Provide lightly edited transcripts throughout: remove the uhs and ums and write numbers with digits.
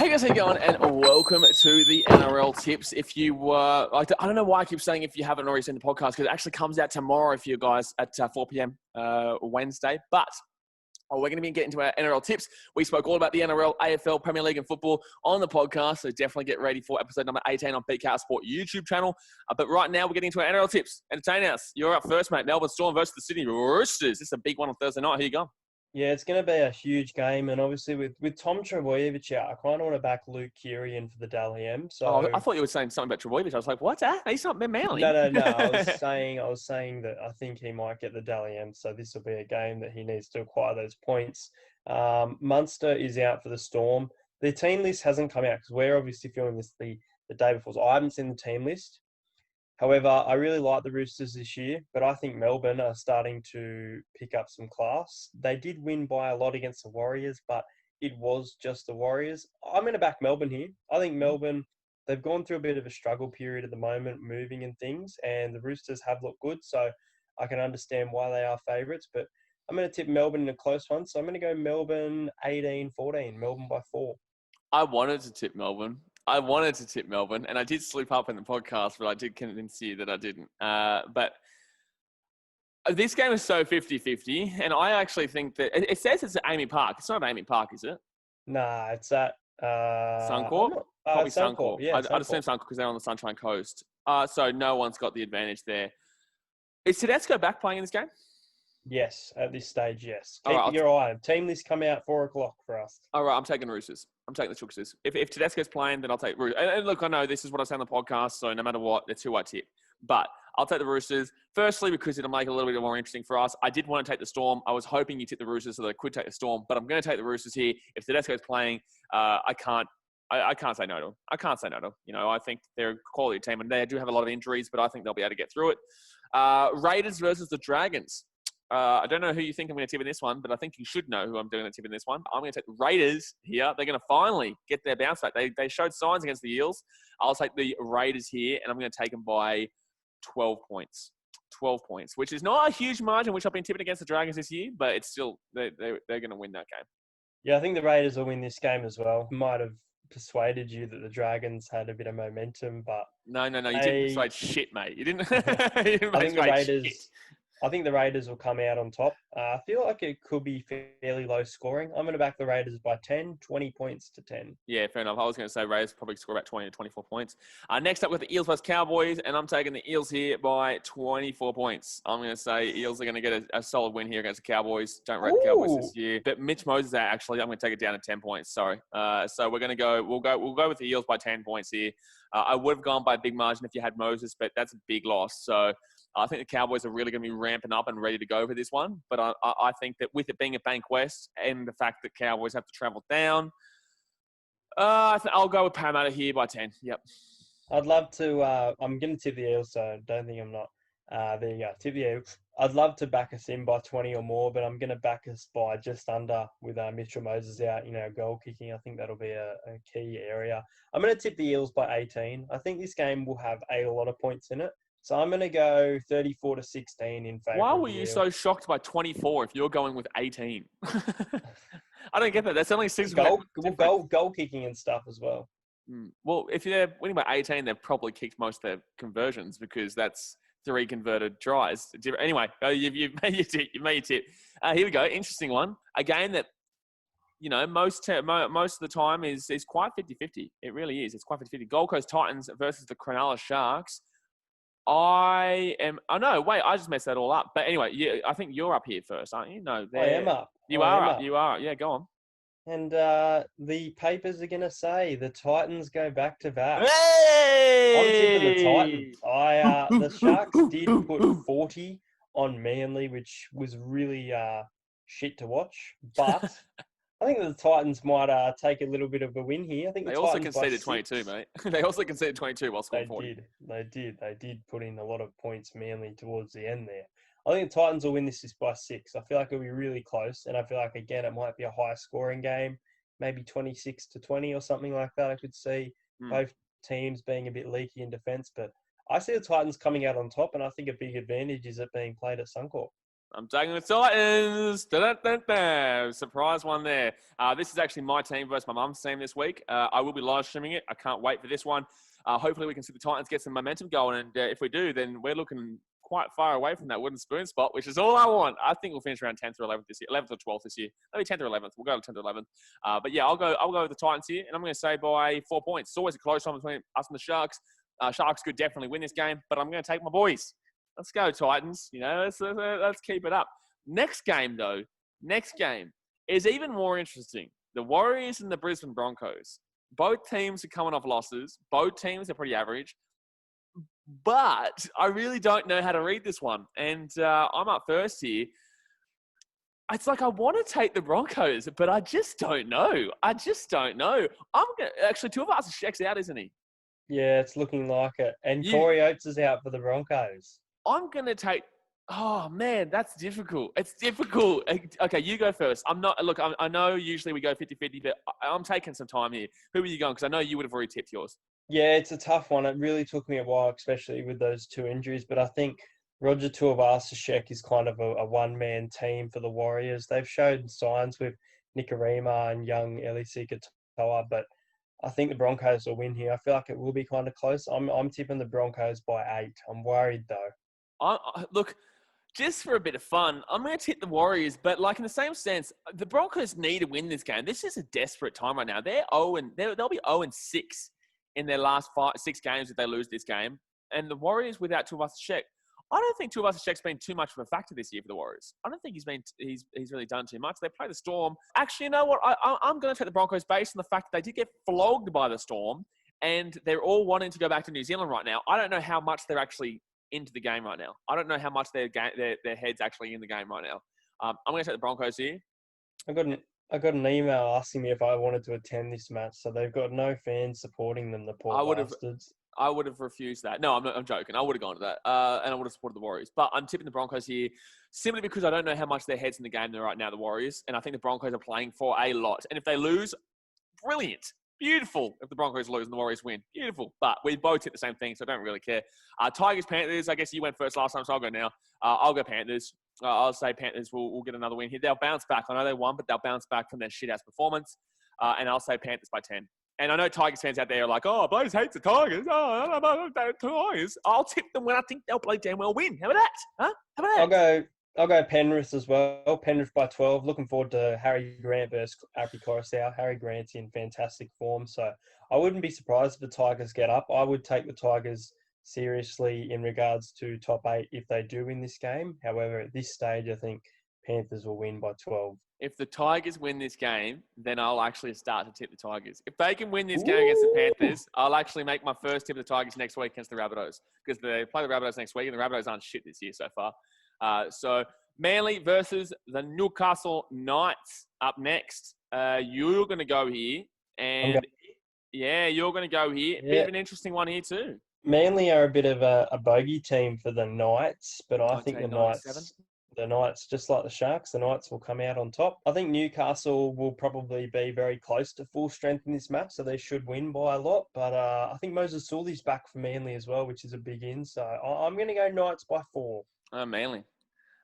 Hey guys, how you going? And welcome to the NRL tips. If you, I don't know why I keep saying if you haven't already seen the podcast, because it actually comes out tomorrow for you guys at 4 p.m. Wednesday. But we're going to be getting to our NRL tips. We spoke all about the NRL, AFL, Premier League and football on the podcast. So definitely get ready for episode number 18 on BKRsport YouTube channel. But right now we're getting into our NRL tips. Entertain us. You're up first, mate. Melbourne Storm versus the Sydney Roosters. This is a big one on Thursday night. Here you go. Yeah, it's going to be a huge game, and obviously with Tom Trbojevic out, I kind of want to back Luke Keary in for the Dally M. So I thought you were saying something about Trbojevic. I was like, what's that? He's not Manly. no. I was saying that I think he might get the Dally M. So this will be a game that he needs to acquire those points. Munster is out for the Storm. The team list hasn't come out because we're obviously filming this the day before. So I haven't seen the team list. However, I really like the Roosters this year, but I think Melbourne are starting to pick up some class. They did win by a lot against the Warriors, but it was just the Warriors. I'm going to back Melbourne here. I think Melbourne, they've gone through a bit of a struggle period at the moment, moving and things, and the Roosters have looked good, so I can understand why they are favourites, but I'm going to tip Melbourne in a close one, so I'm going to go Melbourne 18-14, Melbourne by 4. I wanted to tip Melbourne. And I did slip up in the podcast, but I did convince you that I didn't. But this game is so 50-50, and I actually think that it says it's at Amy Park. It's not at Amy Park, is it? Nah, it's at Suncorp? Probably Suncorp. Yeah, I'd assume Suncorp because they're on the Sunshine Coast. So no one's got the advantage there. Is Tedesco back playing in this game? Yes, at this stage, yes. All right, Keep your eye on. Team list come out 4 o'clock for us. All right, I'm taking the Roosters. I'm taking the Chooksters. If Tedesco's playing, then I'll take Roosters. And look, I know this is what I say on the podcast, so no matter what, that's who I tip. But I'll take the Roosters, firstly, because it'll make it a little bit more interesting for us. I did want to take the Storm. I was hoping you tip the Roosters so that I could take the Storm, but I'm going to take the Roosters here. If Tedesco's playing, I can't say no to them. I can't say no to them. You know, I think they're a quality team, and they do have a lot of injuries, but I think they'll be able to get through it. Raiders versus the Dragons. I don't know who you think I'm going to tip in this one, but I think you should know who I'm doing to tip in this one. I'm going to take the Raiders here. They're going to finally get their bounce back. They showed signs against the Eels. I'll take the Raiders here, and I'm going to take them by 12 points. 12 points, which is not a huge margin, which I've been tipping against the Dragons this year, but it's still, they're going to win that game. Yeah, I think the Raiders will win this game as well. Might have persuaded you that the Dragons had a bit of momentum, but... No. You didn't persuade shit, mate. You didn't, you didn't persuade shit. I think the Raiders will come out on top. I feel like it could be fairly low scoring. I'm going to back the Raiders by 10, 20 points to 10. Yeah, fair enough. I was going to say Raiders probably score about 20 to 24 points. Next up with the Eels versus Cowboys, and I'm taking the Eels here by 24 points. I'm going to say Eels are going to get a solid win here against the Cowboys. Don't rate the Cowboys this year. But Mitch Moses out, actually, I'm going to take it down to 10 points. Sorry. So we're going to go, we'll go with the Eels by 10 points here. I would have gone by a big margin if you had Moses, but that's a big loss. So I think the Cowboys are really going to be ramping up and ready to go for this one. But I think that with it being at Bank West and the fact that Cowboys have to travel down, I'll go with Parramatta here by 10. Yep. I'd love to. I'm going to tip the Eels, so don't think I'm not. There you go. Tip the Eels. I'd love to back us in by 20 or more, but I'm going to back us by just under with Mitchell Moses out, goal kicking. I think that'll be a key area. I'm going to tip the Eels by 18. I think this game will have a lot of points in it. So I'm going to go 34-16 in favour. Why were you so shocked by 24 if you're going with 18? I don't get that. That's only 6 goal kicking and stuff as well. Well, if they're winning by 18, they've probably kicked most of their conversions because that's 3 converted tries. Anyway, you've made your tip. Here we go. Interesting one. A game that, most of the time is quite 50-50. It really is. It's quite 50-50. Gold Coast Titans versus the Cronulla Sharks. I just messed that all up. But anyway, I think you're up here first, aren't you? No, I am up. You are up. You are. Yeah, go on. And the papers are going to say the Titans go back to back. Hey! I'm tipping the Titans. The Sharks did put 40 on Manly, which was really shit to watch. But I think the Titans might take a little bit of a win here. I think they also conceded 22, mate. They also conceded 22 while scoring 40. They did put in a lot of points, Manly, towards the end there. I think the Titans will win this by 6. I feel like it'll be really close. And I feel like, again, it might be a high scoring game, maybe 26-20 or something like that. I could see both teams being a bit leaky in defence. But I see the Titans coming out on top, and I think a big advantage is it being played at Suncorp. I'm taking the Titans. Da-da-da-da. Surprise one there. This is actually my team versus my mum's team this week. I will be live streaming it. I can't wait for this one. Hopefully we can see the Titans get some momentum going. And if we do, then we're looking quite far away from that wooden spoon spot, which is all I want. I think we'll finish around 10th or 11th this year, 11th or 12th this year. Maybe 10th or 11th. We'll go to 10th or 11th. But yeah, I'll go with the Titans here, and I'm going to say by 4 points. It's always a close one between us and the Sharks. Sharks could definitely win this game, but I'm going to take my boys. Let's go, Titans. Let's keep it up. Next game, though, is even more interesting. The Warriors and the Brisbane Broncos. Both teams are coming off losses. Both teams are pretty average. But I really don't know how to read this one. And I'm up first here. It's like I want to take the Broncos, but I just don't know. Actually, two of us checks out, isn't he? Yeah, it's looking like it. And Corey Oates is out for the Broncos. I'm going to take... Oh, man, that's difficult. It's difficult. Okay, you go first. I know usually we go 50-50, but I'm taking some time here. Who are you going? Because I know you would have already tipped yours. Yeah, it's a tough one. It really took me a while, especially with those two injuries. But I think Roger Tuivasa-Sheck is kind of a one-man team for the Warriors. They've showed signs with Nikorima and young Elise Katoa, but I think the Broncos will win here. I feel like it will be kind of close. I'm tipping the Broncos by 8. I'm worried, though. Look, just for a bit of fun, I'm going to tip the Warriors, but like in the same sense, the Broncos need to win this game. This is a desperate time right now. They'll be 0-6 in their last 6 games if they lose this game. And the Warriors without Tuivasa-Sheck, I don't think Tuivasa-Sheck's been too much of a factor this year for the Warriors. I don't think he's really done too much. They play the Storm. Actually, you know what? I'm going to take the Broncos based on the fact that they did get flogged by the Storm, and they're all wanting to go back to New Zealand right now. I don't know how much they're actually into the game right now. I don't know how much their head's actually in the game right now. I'm going to take the Broncos here. I got an email asking me if I wanted to attend this match, so they've got no fans supporting them, the poor bastards. I would have refused that. No, I'm joking. I would have gone to that, and I would have supported the Warriors. But I'm tipping the Broncos here simply because I don't know how much their head's in the game right now, the Warriors, and I think the Broncos are playing for a lot. And if they lose, brilliant. Beautiful if the Broncos lose and the Warriors win. Beautiful. But we both hit the same thing, so I don't really care. Tigers, Panthers. I guess you went first last time, so I'll go now. I'll go Panthers. I'll say Panthers will get another win here. They'll bounce back. I know they won, but they'll bounce back from their shit-ass performance. And I'll say Panthers by 10. And I know Tigers fans out there are like, oh, Blaze hates the Tigers. Oh, I don't know Tigers. I'll tip them when I think they'll play damn well win. How about that? Huh? How about that? I'll go Penrith as well. Penrith by 12. Looking forward to Harry Grant versus Api Coruscant. Harry Grant's in fantastic form. So I wouldn't be surprised if the Tigers get up. I would take the Tigers seriously in regards to top 8 if they do win this game. However, at this stage, I think Panthers will win by 12. If the Tigers win this game, then I'll actually start to tip the Tigers. If they can win this game against the Panthers, I'll actually make my first tip of the Tigers next week against the Rabbitohs, because they play the Rabbitohs next week, and the Rabbitohs aren't shit this year so far. So Manly versus the Newcastle Knights up next. You're going to go here, and you're going to go here. Yeah. Bit of an interesting one here too. Manly are a bit of a bogey team for the Knights, but I think the Knights, just like the Sharks, the Knights will come out on top. I think Newcastle will probably be very close to full strength in this match, so they should win by a lot. But I think Moses Sully's back for Manly as well, which is a big in. So I'm going to go Knights by 4. Manly.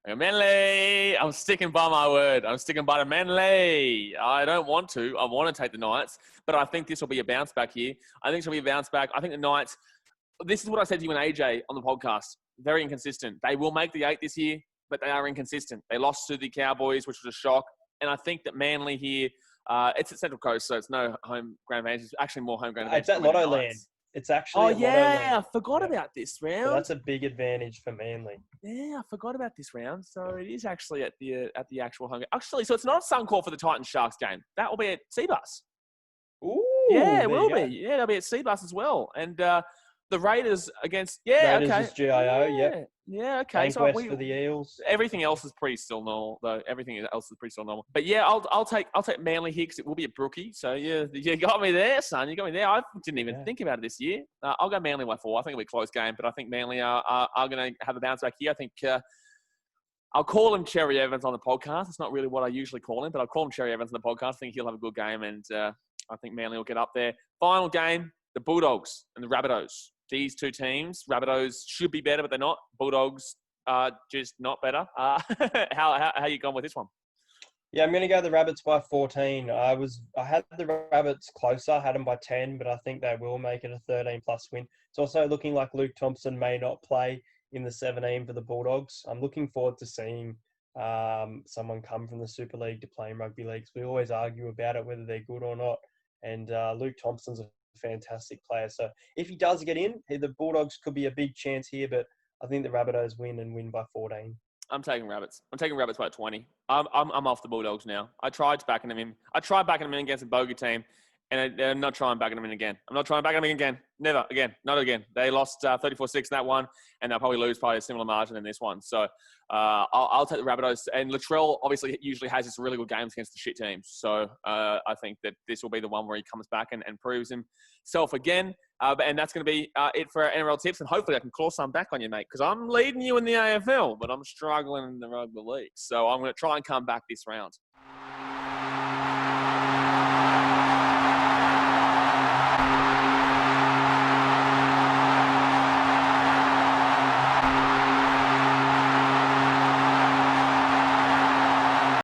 Manly. I'm sticking by my word. I'm sticking by the Manly. I don't want to. I want to take the Knights, but I think this will be a bounce back here. I think this will be a bounce back. I think the Knights, this is what I said to you and AJ on the podcast, very inconsistent. They will make the 8 this year, but they are inconsistent. They lost to the Cowboys, which was a shock. And I think that Manly here, it's at Central Coast, so it's no home ground advantage. It's actually more home ground advantage. It's at Lotto Land. It's actually at Lotto Land. I forgot about this round. So that's a big advantage for Manly. Yeah, I forgot about this round. So it is actually at the actual home game. Actually, so it's not Suncorp for the Titans Sharks game. That will be at Seabus. Ooh, yeah, it will be. Yeah, it'll be at Seabus as well. And the Raiders against Raiders is GIO. Yep. Yeah, okay. So West for the Eels. Everything else is pretty still normal, though. Everything else is pretty still normal. But yeah, I'll take Manly here because it will be a Brookie. So yeah, you got me there, son. You got me there. I didn't even think about it this year. I'll go Manly by 4. I think it'll be a close game, but I think Manly are going to have a bounce back here. I think I'll call him Cherry Evans on the podcast. It's not really what I usually call him, but I'll call him Cherry Evans on the podcast. I think he'll have a good game, and I think Manly will get up there. Final game: the Bulldogs and the Rabbitohs. These two teams, Rabbitohs should be better, but they're not. Bulldogs, just not better. How you gone with this one? Yeah, I'm going to go the Rabbits by 14. I had the Rabbits closer, had them by 10, but I think they will make it a 13-plus win. It's also looking like Luke Thompson may not play in the 17 for the Bulldogs. I'm looking forward to seeing someone come from the Super League to play in rugby leagues. We always argue about it, whether they're good or not. And Luke Thompson's a fantastic player. So if he does get in, the Bulldogs could be a big chance here, but I think the Rabbitohs win by 14. I'm taking Rabbits. I'm taking Rabbits by 20. I'm off the Bulldogs now. I tried backing them in. I tried backing them in against a bogey team, and I'm not trying backing them in again. I'm not trying backing them in again. Never again. Not again. They lost 34-6 in that one, and they'll probably lose by a similar margin in this one. So I'll take the Rabbitohs. And Latrell obviously usually has this really good games against the shit teams. So I think that this will be the one where he comes back and proves himself again. And that's going to be it for our NRL tips. And hopefully I can claw some back on you, mate, because I'm leading you in the AFL, but I'm struggling in the rugby league. So I'm going to try and come back this round.